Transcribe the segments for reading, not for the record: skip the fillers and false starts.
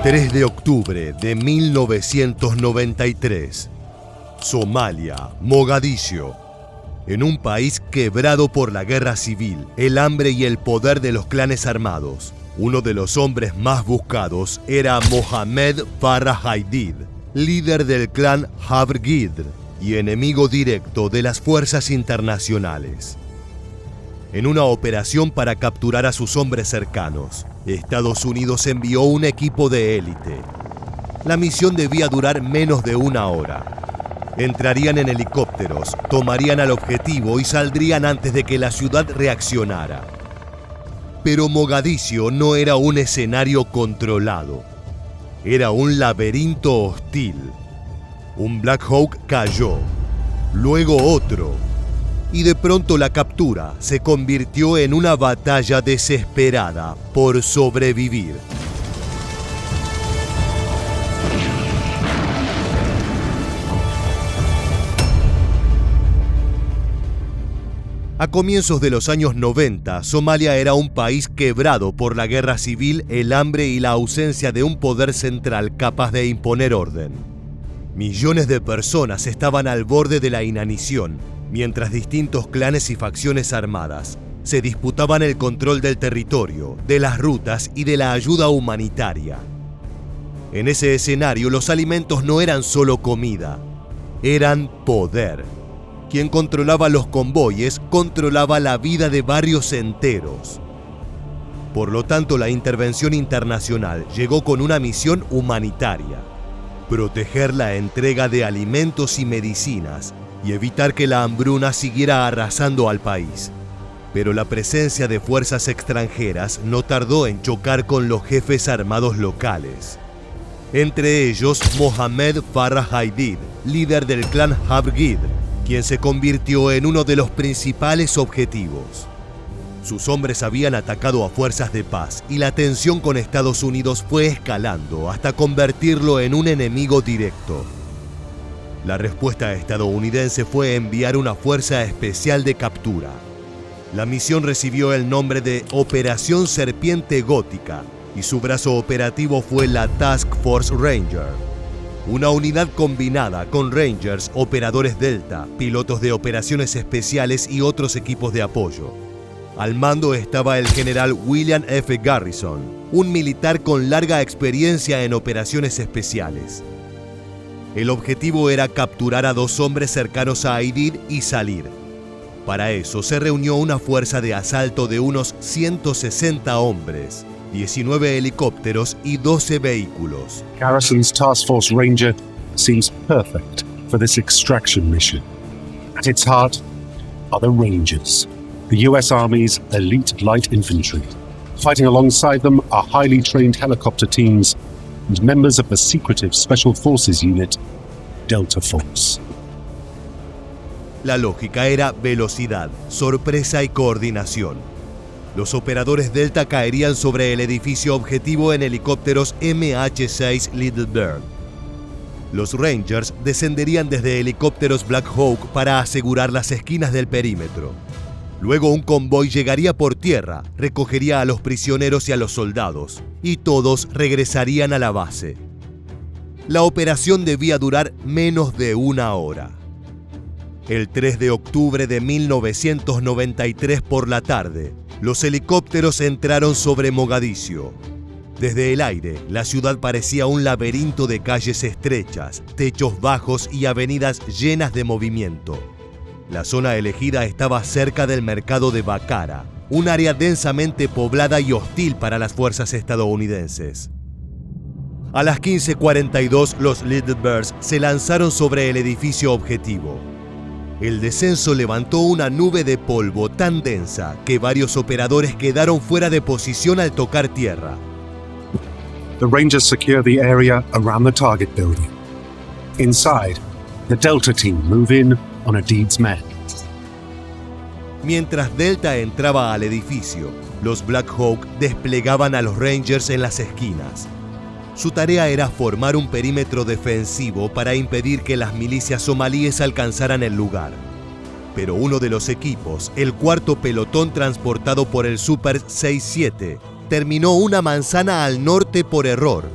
3 de octubre de 1993. Somalia, Mogadiscio. En un país quebrado por la guerra civil, el hambre y el poder de los clanes armados, uno de los hombres más buscados era Mohamed Farah Aidid, líder del clan Habr-Gidr y enemigo directo de las fuerzas internacionales. En una operación para capturar a sus hombres cercanos, Estados Unidos envió un equipo de élite. La misión debía durar menos de una hora. Entrarían en helicópteros, tomarían al objetivo y saldrían antes de que la ciudad reaccionara. Pero Mogadiscio no era un escenario controlado. Era un laberinto hostil. Un Black Hawk cayó, luego otro. Y de pronto la captura se convirtió en una batalla desesperada por sobrevivir. A comienzos de los años 90, Somalia era un país quebrado por la guerra civil, el hambre y la ausencia de un poder central capaz de imponer orden. Millones de personas estaban al borde de la inanición, mientras distintos clanes y facciones armadas se disputaban el control del territorio, de las rutas y de la ayuda humanitaria. En ese escenario, los alimentos no eran solo comida, eran poder. Quien controlaba los convoyes controlaba la vida de barrios enteros. Por lo tanto, la intervención internacional llegó con una misión humanitaria: proteger la entrega de alimentos y medicinas y evitar que la hambruna siguiera arrasando al país. Pero la presencia de fuerzas extranjeras no tardó en chocar con los jefes armados locales. Entre ellos, Mohamed Farah Aidid, líder del clan Habr-Gidr, quien se convirtió en uno de los principales objetivos. Sus hombres habían atacado a fuerzas de paz y la tensión con Estados Unidos fue escalando hasta convertirlo en un enemigo directo. La respuesta estadounidense fue enviar una fuerza especial de captura. La misión recibió el nombre de Operación Serpiente Gótica y su brazo operativo fue la Task Force Ranger, una unidad combinada con Rangers, operadores Delta, pilotos de operaciones especiales y otros equipos de apoyo. Al mando estaba el general William F. Garrison, un militar con larga experiencia en operaciones especiales. El objetivo era capturar a 2 hombres cercanos a Aidid y salir. Para eso se reunió una fuerza de asalto de unos 160 hombres, 19 helicópteros y 12 vehículos. Garrison's Task Force Ranger seems perfect for this extraction mission. At its heart are the Rangers, the US Army's elite light infantry. Fighting alongside them are highly trained helicopter teams and members of the secretive Special Forces unit, Delta Force. La lógica era velocidad, sorpresa y coordinación. Los operadores Delta caerían sobre el edificio objetivo en helicópteros MH-6 Little Bird. Los Rangers descenderían desde helicópteros Black Hawk para asegurar las esquinas del perímetro. Luego un convoy llegaría por tierra, recogería a los prisioneros y a los soldados, y todos regresarían a la base. La operación debía durar menos de una hora. El 3 de octubre de 1993 por la tarde, los helicópteros entraron sobre Mogadiscio. Desde el aire, la ciudad parecía un laberinto de calles estrechas, techos bajos y avenidas llenas de movimiento. La zona elegida estaba cerca del mercado de Bakara, un área densamente poblada y hostil para las fuerzas estadounidenses. A las 15:42, los Little Birds se lanzaron sobre el edificio objetivo. El descenso levantó una nube de polvo tan densa que varios operadores quedaron fuera de posición al tocar tierra. The Rangers secure the area around the target building. Inside, the Delta team move in on Aidid's men. Mientras Delta entraba al edificio, los Black Hawk desplegaban a los Rangers en las esquinas. Su tarea era formar un perímetro defensivo para impedir que las milicias somalíes alcanzaran el lugar. Pero uno de los equipos, el 4º pelotón transportado por el Super 67, terminó una manzana al norte por error.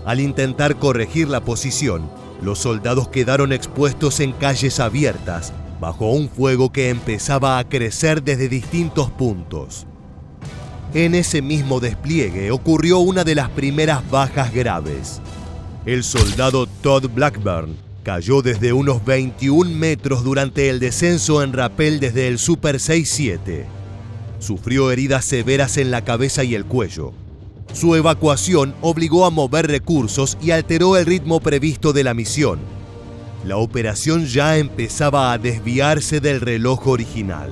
Al intentar corregir la posición, los soldados quedaron expuestos en calles abiertas, bajo un fuego que empezaba a crecer desde distintos puntos. En ese mismo despliegue ocurrió una de las primeras bajas graves. El soldado Todd Blackburn cayó desde unos 21 metros durante el descenso en rapel desde el Super 67. Sufrió heridas severas en la cabeza y el cuello. Su evacuación obligó a mover recursos y alteró el ritmo previsto de la misión. La operación ya empezaba a desviarse del reloj original.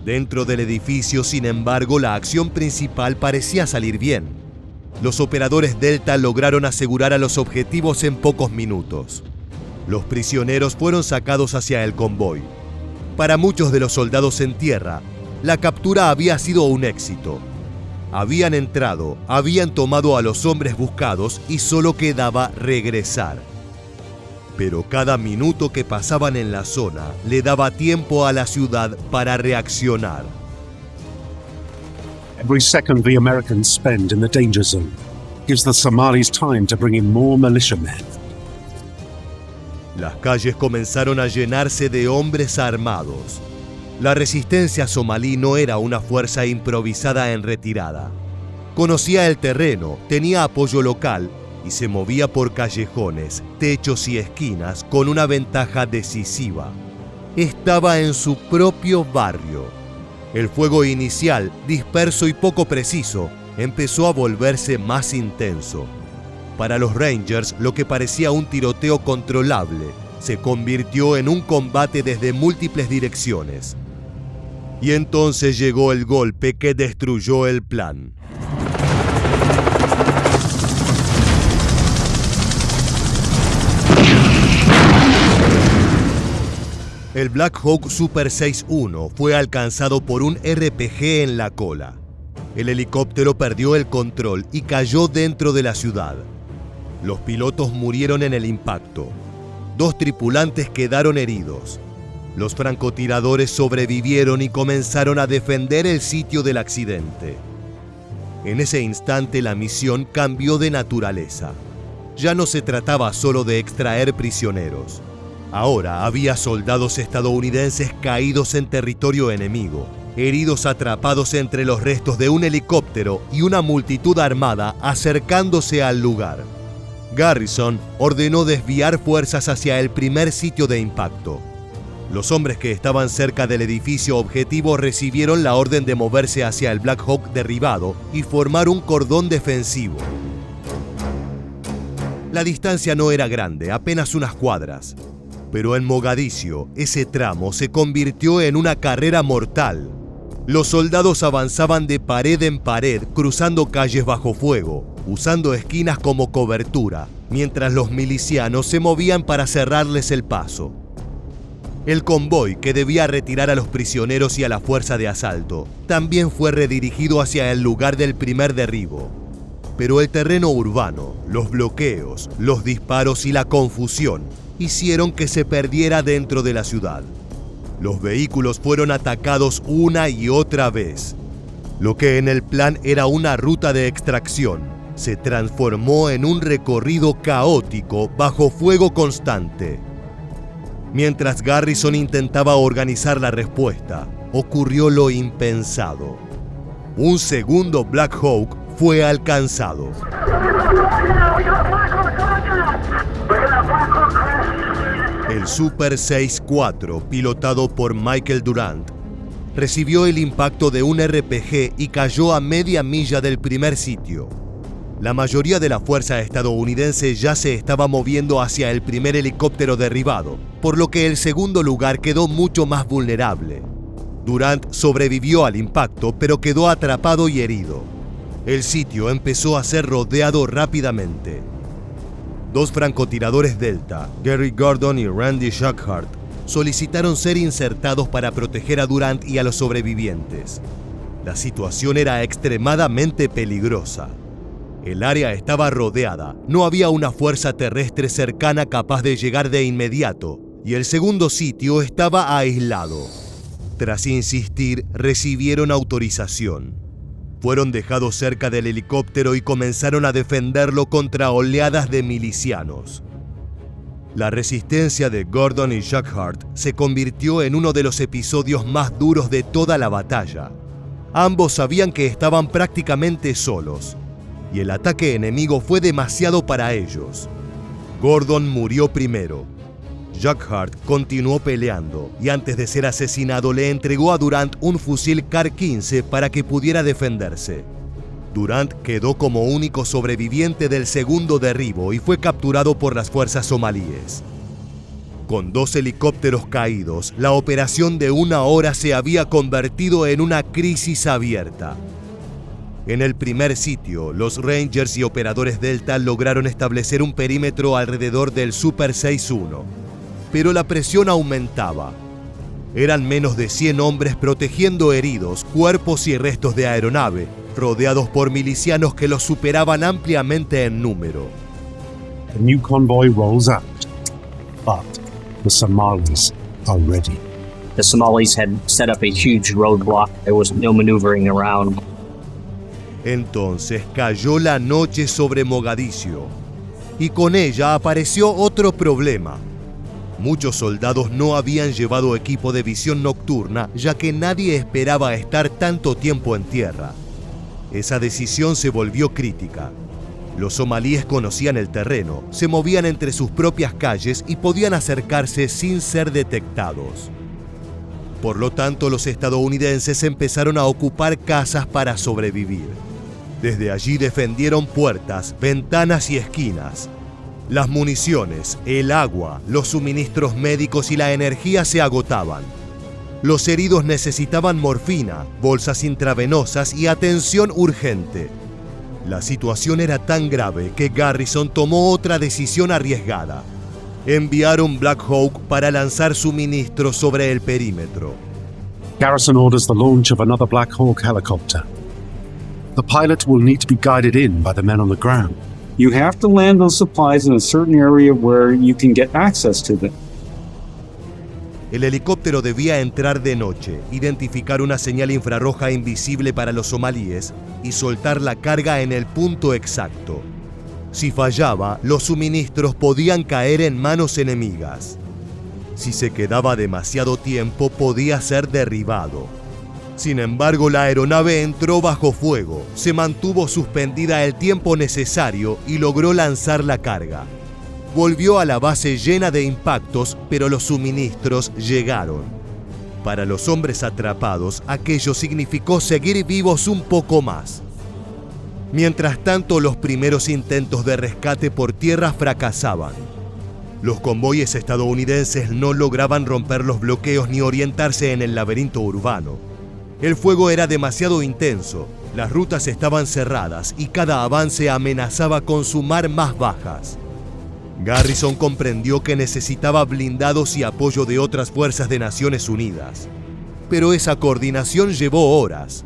Dentro del edificio, sin embargo, la acción principal parecía salir bien. Los operadores Delta lograron asegurar a los objetivos en pocos minutos. Los prisioneros fueron sacados hacia el convoy. Para muchos de los soldados en tierra, la captura había sido un éxito. Habían entrado, habían tomado a los hombres buscados y solo quedaba regresar. Pero cada minuto que pasaban en la zona le daba tiempo a la ciudad para reaccionar. Every second the Americans spend in the danger zone gives the Somalis time to bring in more militiamen. Las calles comenzaron a llenarse de hombres armados. La resistencia somalí no era una fuerza improvisada en retirada. Conocía el terreno, tenía apoyo local y se movía por callejones, techos y esquinas con una ventaja decisiva. Estaba en su propio barrio. El fuego inicial, disperso y poco preciso, empezó a volverse más intenso. Para los Rangers, lo que parecía un tiroteo controlable se convirtió en un combate desde múltiples direcciones. Y entonces llegó el golpe que destruyó el plan. El Black Hawk Super 61 fue alcanzado por un RPG en la cola. El helicóptero perdió el control y cayó dentro de la ciudad. Los pilotos murieron en el impacto. 2 tripulantes quedaron heridos. Los francotiradores sobrevivieron y comenzaron a defender el sitio del accidente. En ese instante la misión cambió de naturaleza. Ya no se trataba solo de extraer prisioneros. Ahora había soldados estadounidenses caídos en territorio enemigo, heridos atrapados entre los restos de un helicóptero y una multitud armada acercándose al lugar. Garrison ordenó desviar fuerzas hacia el primer sitio de impacto. Los hombres que estaban cerca del edificio objetivo recibieron la orden de moverse hacia el Black Hawk derribado y formar un cordón defensivo. La distancia no era grande, apenas unas cuadras. Pero en Mogadiscio, ese tramo se convirtió en una carrera mortal. Los soldados avanzaban de pared en pared, cruzando calles bajo fuego, usando esquinas como cobertura, mientras los milicianos se movían para cerrarles el paso. El convoy, que debía retirar a los prisioneros y a la fuerza de asalto, también fue redirigido hacia el lugar del primer derribo. Pero el terreno urbano, los bloqueos, los disparos y la confusión hicieron que se perdiera dentro de la ciudad. Los vehículos fueron atacados una y otra vez. Lo que en el plan era una ruta de extracción se transformó en un recorrido caótico bajo fuego constante. Mientras Garrison intentaba organizar la respuesta, ocurrió lo impensado. Un segundo Black Hawk fue alcanzado. El Super 64, pilotado por Michael Durant, recibió el impacto de un RPG y cayó a media milla del primer sitio. La mayoría de la fuerza estadounidense ya se estaba moviendo hacia el primer helicóptero derribado, por lo que el segundo lugar quedó mucho más vulnerable. Durant sobrevivió al impacto, pero quedó atrapado y herido. El sitio empezó a ser rodeado rápidamente. 2 francotiradores Delta, Gary Gordon y Randy Shackhart, solicitaron ser insertados para proteger a Durant y a los sobrevivientes. La situación era extremadamente peligrosa. El área estaba rodeada, no había una fuerza terrestre cercana capaz de llegar de inmediato, y el segundo sitio estaba aislado. Tras insistir, recibieron autorización. Fueron dejados cerca del helicóptero y comenzaron a defenderlo contra oleadas de milicianos. La resistencia de Gordon y Jacquard se convirtió en uno de los episodios más duros de toda la batalla. Ambos sabían que estaban prácticamente solos, y el ataque enemigo fue demasiado para ellos. Gordon murió primero. Jacquard continuó peleando y antes de ser asesinado le entregó a Durant un fusil Kar-15 para que pudiera defenderse. Durant quedó como único sobreviviente del segundo derribo y fue capturado por las fuerzas somalíes. Con 2 helicópteros caídos, la operación de 1 hora se había convertido en una crisis abierta. En el primer sitio, los Rangers y operadores Delta lograron establecer un perímetro alrededor del Super 6-1. Pero la presión aumentaba. Eran menos de 100 hombres protegiendo heridos, cuerpos y restos de aeronave, rodeados por milicianos que los superaban ampliamente en número. The new convoy rolls out, but the Somalis are ready. The Somalis had set up a huge roadblock. There was no maneuvering around. Entonces cayó la noche sobre Mogadiscio, y con ella apareció otro problema. Muchos soldados no habían llevado equipo de visión nocturna, ya que nadie esperaba estar tanto tiempo en tierra. Esa decisión se volvió crítica. Los somalíes conocían el terreno, se movían entre sus propias calles y podían acercarse sin ser detectados. Por lo tanto, los estadounidenses empezaron a ocupar casas para sobrevivir. Desde allí defendieron puertas, ventanas y esquinas. Las municiones, el agua, los suministros médicos y la energía se agotaban. Los heridos necesitaban morfina, bolsas intravenosas y atención urgente. La situación era tan grave que Garrison tomó otra decisión arriesgada: enviar un Black Hawk para lanzar suministros sobre el perímetro. Garrison orders the launch of another Black Hawk helicopter. The pilot will need to be guided in by the men on the ground. You have to land those supplies in a certain area where you can get access to them. El helicóptero debía entrar de noche, identificar una señal infrarroja invisible para los somalíes y soltar la carga en el punto exacto. Si fallaba, los suministros podían caer en manos enemigas. Si se quedaba demasiado tiempo, podía ser derribado. Sin embargo, la aeronave entró bajo fuego, se mantuvo suspendida el tiempo necesario y logró lanzar la carga. Volvió a la base llena de impactos, pero los suministros llegaron. Para los hombres atrapados, aquello significó seguir vivos un poco más. Mientras tanto, los primeros intentos de rescate por tierra fracasaban. Los convoyes estadounidenses no lograban romper los bloqueos ni orientarse en el laberinto urbano. El fuego era demasiado intenso, las rutas estaban cerradas y cada avance amenazaba con sumar más bajas. Garrison comprendió que necesitaba blindados y apoyo de otras fuerzas de Naciones Unidas. Pero esa coordinación llevó horas.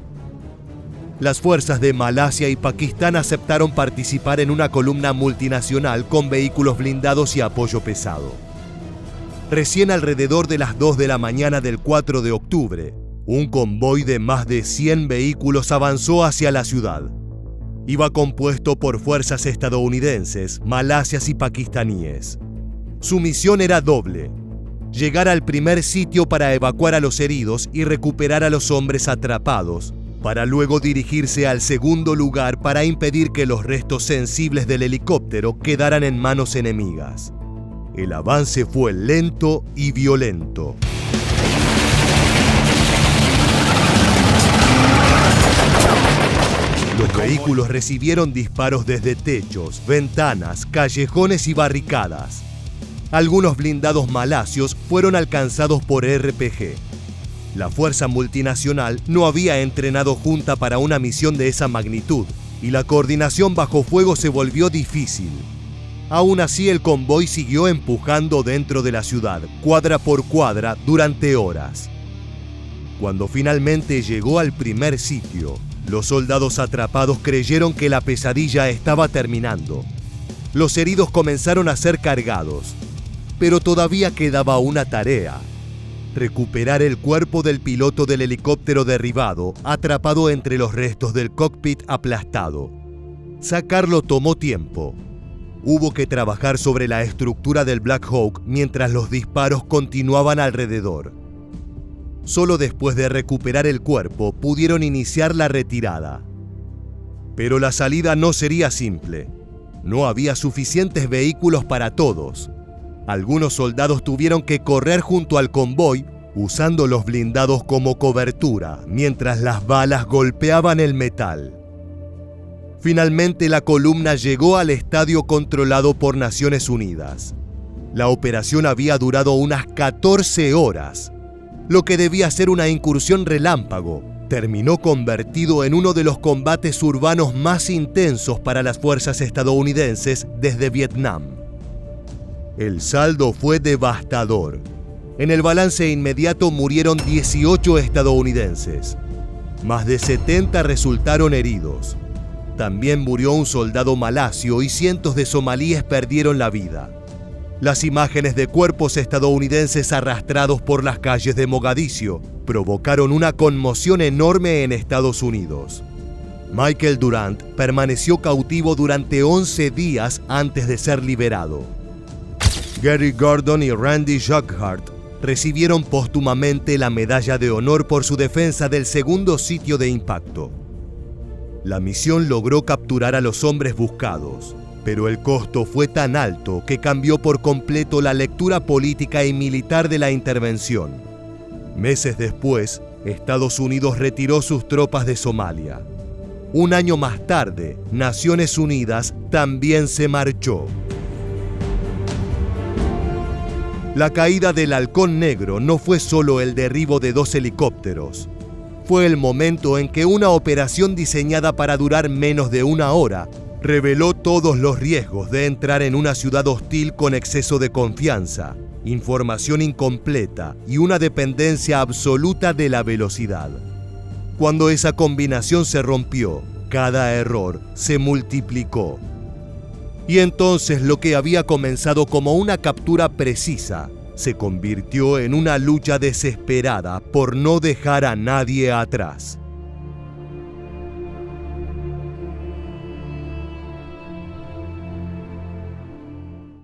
Las fuerzas de Malasia y Pakistán aceptaron participar en una columna multinacional con vehículos blindados y apoyo pesado. Recién alrededor de las 2 de la mañana del 4 de octubre, un convoy de más de 100 vehículos avanzó hacia la ciudad. Iba compuesto por fuerzas estadounidenses, malasias y pakistaníes. Su misión era doble: llegar al primer sitio para evacuar a los heridos y recuperar a los hombres atrapados, para luego dirigirse al segundo lugar para impedir que los restos sensibles del helicóptero quedaran en manos enemigas. El avance fue lento y violento. Los vehículos recibieron disparos desde techos, ventanas, callejones y barricadas. Algunos blindados malasios fueron alcanzados por RPG. La fuerza multinacional no había entrenado junta para una misión de esa magnitud, y la coordinación bajo fuego se volvió difícil. Aún así, el convoy siguió empujando dentro de la ciudad, cuadra por cuadra, durante horas. Cuando finalmente llegó al primer sitio, los soldados atrapados creyeron que la pesadilla estaba terminando. Los heridos comenzaron a ser cargados, pero todavía quedaba una tarea: recuperar el cuerpo del piloto del helicóptero derribado, atrapado entre los restos del cockpit aplastado. Sacarlo tomó tiempo. Hubo que trabajar sobre la estructura del Black Hawk mientras los disparos continuaban alrededor. Solo después de recuperar el cuerpo pudieron iniciar la retirada. Pero la salida no sería simple. No había suficientes vehículos para todos. Algunos soldados tuvieron que correr junto al convoy, usando los blindados como cobertura, mientras las balas golpeaban el metal. Finalmente la columna llegó al estadio controlado por Naciones Unidas. La operación había durado unas 14 horas. Lo que debía ser una incursión relámpago, terminó convertido en uno de los combates urbanos más intensos para las fuerzas estadounidenses desde Vietnam. El saldo fue devastador. En el balance inmediato murieron 18 estadounidenses. Más de 70 resultaron heridos. También murió un soldado malasio y cientos de somalíes perdieron la vida. Las imágenes de cuerpos estadounidenses arrastrados por las calles de Mogadiscio provocaron una conmoción enorme en Estados Unidos. Michael Durant permaneció cautivo durante 11 días antes de ser liberado. Gary Gordon y Randy Shockhart recibieron póstumamente la Medalla de Honor por su defensa del segundo sitio de impacto. La misión logró capturar a los hombres buscados, pero el costo fue tan alto que cambió por completo la lectura política y militar de la intervención. Meses después, Estados Unidos retiró sus tropas de Somalia. Un año más tarde, Naciones Unidas también se marchó. La caída del Halcón Negro no fue solo el derribo de 2 helicópteros. Fue el momento en que una operación diseñada para durar menos de 1 hora reveló todos los riesgos de entrar en una ciudad hostil con exceso de confianza, información incompleta y una dependencia absoluta de la velocidad. Cuando esa combinación se rompió, cada error se multiplicó. Y entonces lo que había comenzado como una captura precisa se convirtió en una lucha desesperada por no dejar a nadie atrás.